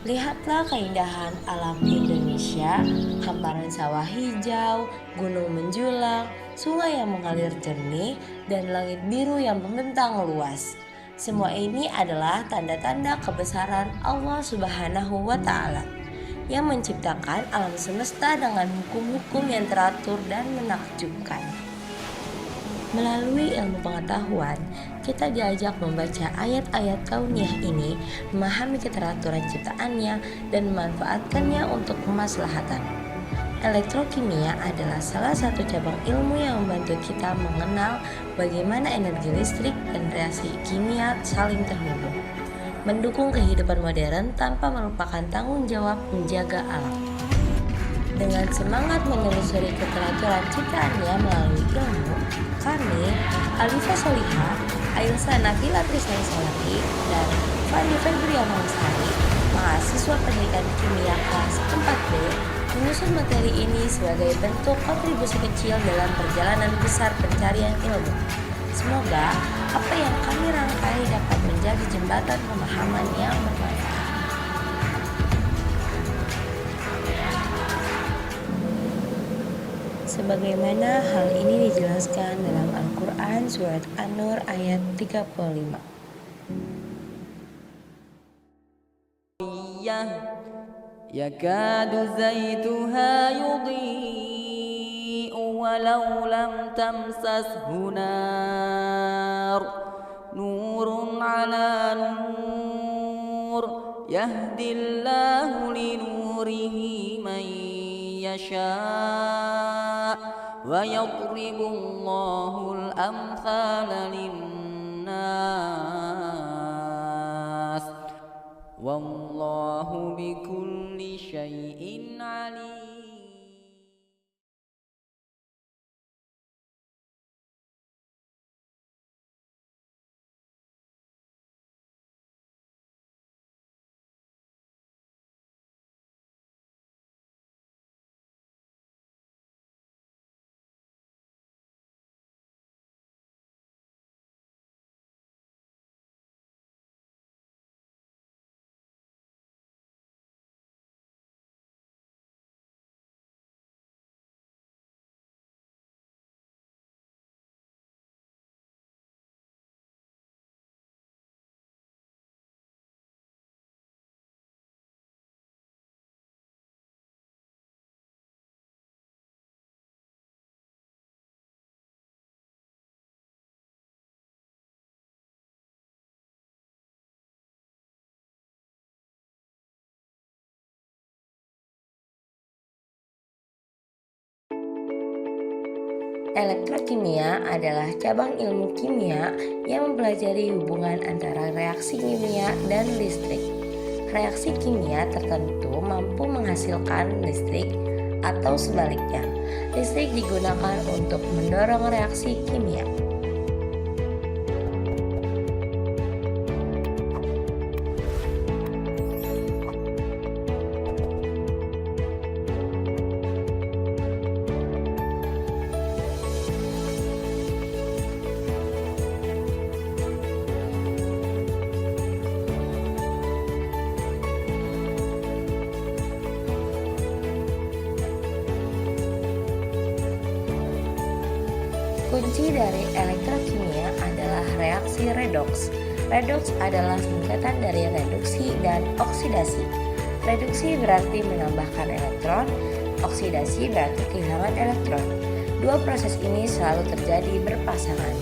Lihatlah keindahan alam Indonesia, hamparan sawah hijau, gunung menjulang, sungai yang mengalir jernih, dan langit biru yang membentang luas. Semua ini adalah tanda-tanda kebesaran Allah Subhanahu wa Ta'ala yang menciptakan alam semesta dengan hukum-hukum yang teratur dan menakjubkan. Melalui ilmu pengetahuan, kita diajak membaca ayat-ayat kauniyah ini, memahami keteraturan ciptaannya, dan memanfaatkannya untuk kemaslahatan. Elektrokimia adalah salah satu cabang ilmu yang membantu kita mengenal bagaimana energi listrik dan reaksi kimia saling terhubung, mendukung kehidupan modern tanpa melupakan tanggung jawab menjaga alam. Dengan semangat menelusuri keteraturan ciptaannya melalui ilmu, kami, Alifa Soliha, Ailsa Nabila Trisnaisolati, dan Fani Febriana Lestari, mahasiswa pendidikan kimia kelas 4B, menyusun materi ini sebagai bentuk kontribusi kecil dalam perjalanan besar pencarian ilmu. Semoga apa yang kami rangkai dapat menjadi jembatan pemahaman yang bermanfaat. Sebagaimana hal ini dijelaskan dalam Al-Quran Surat An-Nur ayat 35. يكاد زيتها يضيء ولو لم تمسسه نار نور على نور يهدي الله لنوره من يشاء ويضرب الله الأمثال للناس والله بكل شيء عليم. Elektrokimia adalah cabang ilmu kimia yang mempelajari hubungan antara reaksi kimia dan listrik. Reaksi kimia tertentu mampu menghasilkan listrik atau sebaliknya. Listrik digunakan untuk mendorong reaksi kimia. Kunci dari elektrokimia adalah reaksi redoks. Redoks adalah singkatan dari reduksi dan oksidasi. Reduksi berarti menambahkan elektron, oksidasi berarti kehilangan elektron. Dua proses ini selalu terjadi berpasangan.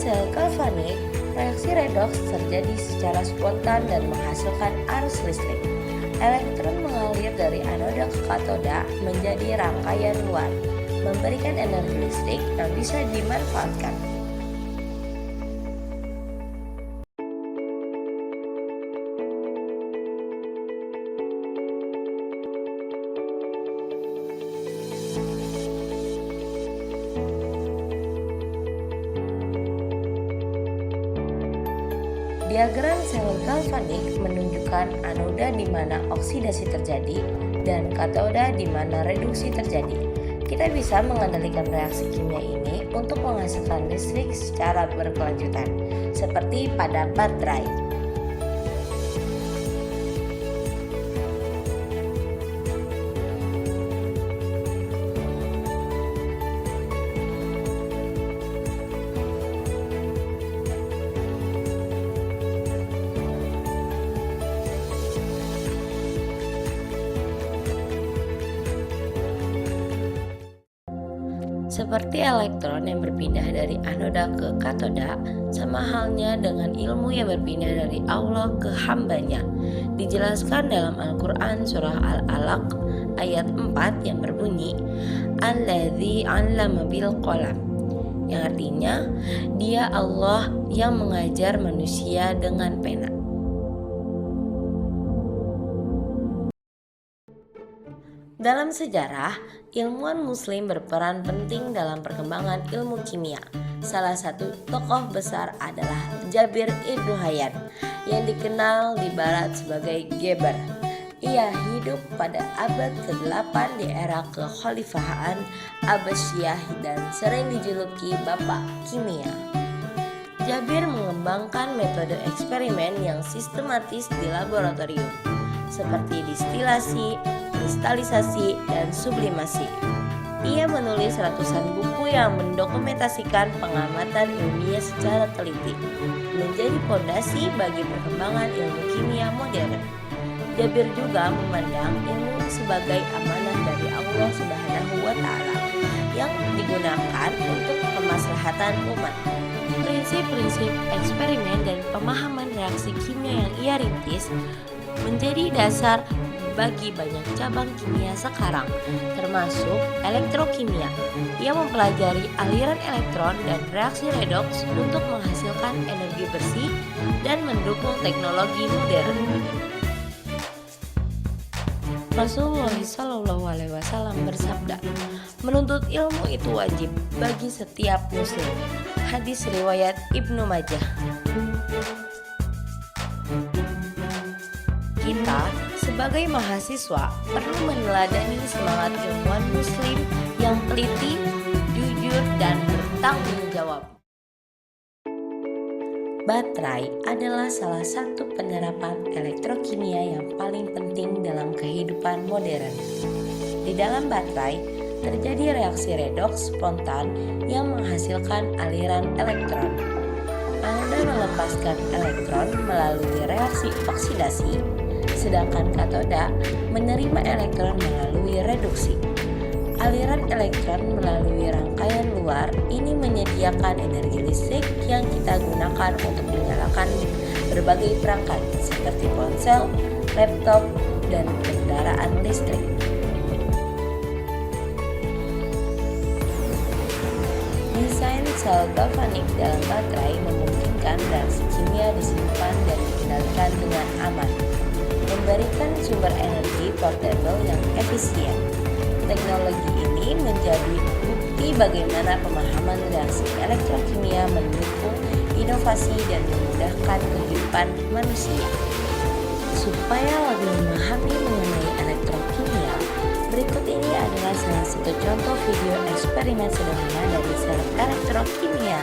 sel galvanik, reaksi redoks terjadi secara spontan dan menghasilkan arus listrik. Elektron mengalir dari anoda ke katoda menjadi rangkaian luar, memberikan energi listrik yang bisa dimanfaatkan. Diagram sel galvanik menunjukkan anoda di mana oksidasi terjadi dan katoda di mana reduksi terjadi. Kita bisa mengendalikan reaksi kimia ini untuk menghasilkan listrik secara berkelanjutan, seperti pada baterai. Seperti elektron yang berpindah dari anoda ke katoda, sama halnya dengan ilmu yang berpindah dari Allah ke hambanya. Dijelaskan dalam Al-Quran surah Al-Alaq ayat 4 yang berbunyi Alladzi 'allama bil qalam, yang artinya Dia Allah yang mengajar manusia dengan pena. Dalam sejarah, ilmuwan muslim berperan penting dalam perkembangan ilmu kimia. Salah satu tokoh besar adalah Jabir ibnu Hayyan yang dikenal di barat sebagai Geber. Ia hidup pada abad ke-8 di era kekhalifahan Abbasiyah dan sering dijuluki Bapak Kimia. Jabir mengembangkan metode eksperimen yang sistematis di laboratorium, seperti distilasi, kristalisasi, dan sublimasi. Ia menulis ratusan buku yang mendokumentasikan pengamatan ilmiah secara teliti, menjadi fondasi bagi perkembangan ilmu kimia modern. Jabir juga memandang ilmu sebagai amanah dari Allah Subhanahu wa Ta'ala yang digunakan untuk kemaslahatan umat. Prinsip-prinsip eksperimen dan pemahaman reaksi kimia yang ia rintis menjadi dasar bagi banyak cabang kimia sekarang, termasuk elektrokimia. Ia mempelajari aliran elektron dan reaksi redoks untuk menghasilkan energi bersih dan mendukung teknologi modern. Rasulullah SAW bersabda, menuntut ilmu itu wajib bagi setiap muslim. Hadis riwayat Ibnu Majah. Kita sebagai mahasiswa perlu meneladani semangat ilmuwan muslim yang teliti, jujur, dan bertanggung jawab. Baterai adalah salah satu penerapan elektrokimia yang paling penting dalam kehidupan modern. Di dalam baterai terjadi reaksi redoks spontan yang menghasilkan aliran elektron. Anoda melepaskan elektron melalui reaksi oksidasi, sedangkan katoda menerima elektron melalui reduksi. Aliran elektron melalui rangkaian luar ini menyediakan energi listrik yang kita gunakan untuk menyalakan berbagai perangkat seperti ponsel, laptop, dan kendaraan listrik. Desain sel galvanik dalam baterai memungkinkan reaksi kimia disimpan dan dikendalikan dengan aman, memberikan sumber energi portable yang efisien. Teknologi ini menjadi bukti bagaimana pemahaman reaksi elektrokimia mendukung inovasi dan memudahkan kehidupan manusia. Supaya lebih memahami mengenai elektrokimia, berikut ini adalah salah satu contoh video eksperimen sederhana dari sel elektrokimia.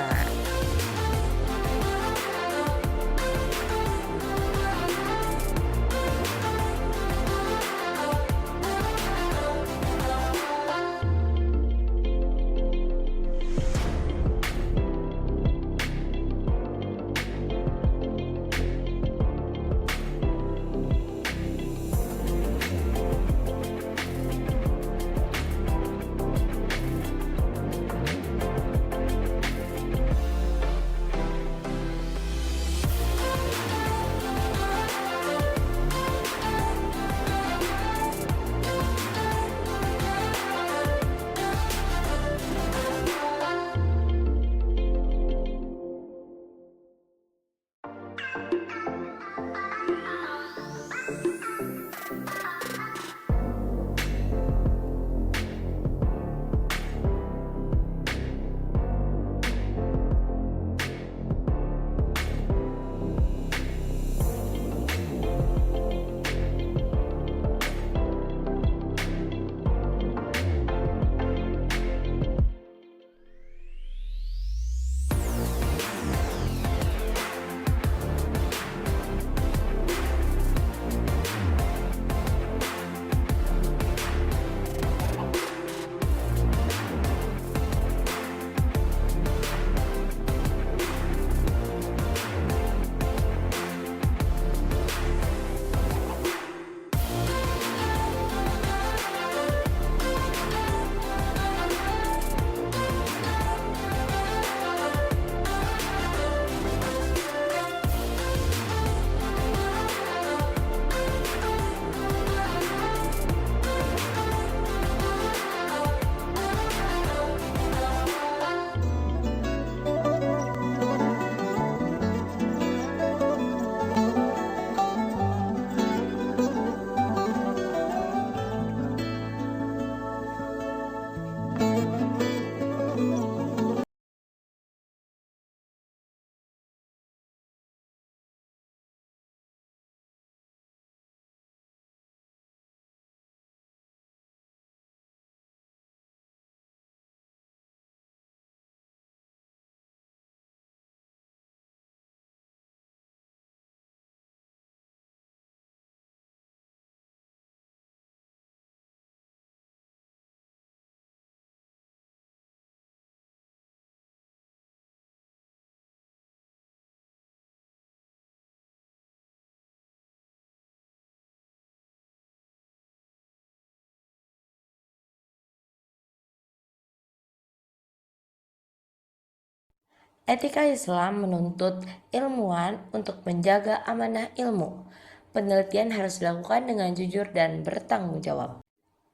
Etika Islam menuntut ilmuwan untuk menjaga amanah ilmu. Penelitian harus dilakukan dengan jujur dan bertanggung jawab.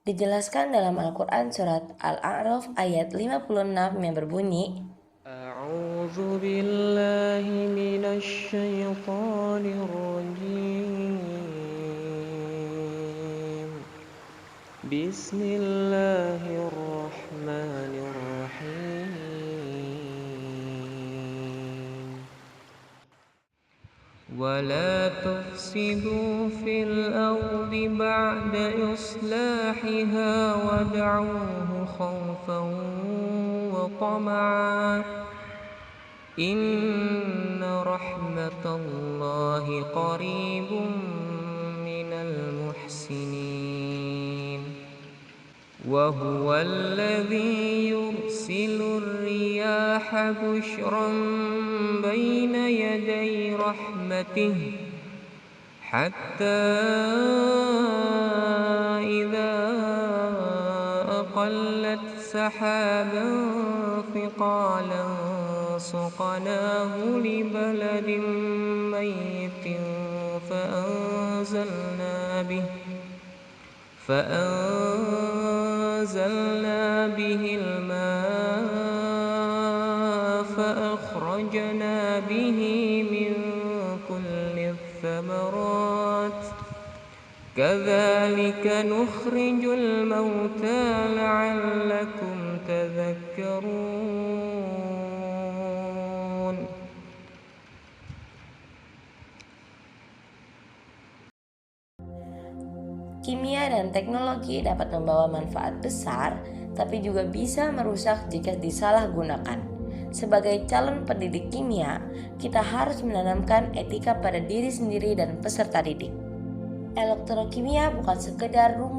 Dijelaskan dalam Al-Quran surat Al-A'raf ayat 56 yang berbunyi, أعوذ بالله من الشيطان الرجيم بسم الله الرحمن الرحيم ولا تفسدوا في الأرض بعد إصلاحها وادعوه خوفا وطمعا إن رحمة الله قريب من المحسنين وهو الذي يرسل الرياح بشرا بين يدي رحمته حتى إذا أقلت سحابا ثقالا سقناه لبلد ميت فأنزلنا به الماء فأخرجنا به من كل الثمرات كذلك نخرج الموتى لعلكم تذكرون. Kimia dan teknologi dapat membawa manfaat besar, tapi juga bisa merusak jika disalahgunakan. Sebagai calon pendidik kimia, kita harus menanamkan etika pada diri sendiri dan peserta didik. Elektrokimia bukan sekedar rumus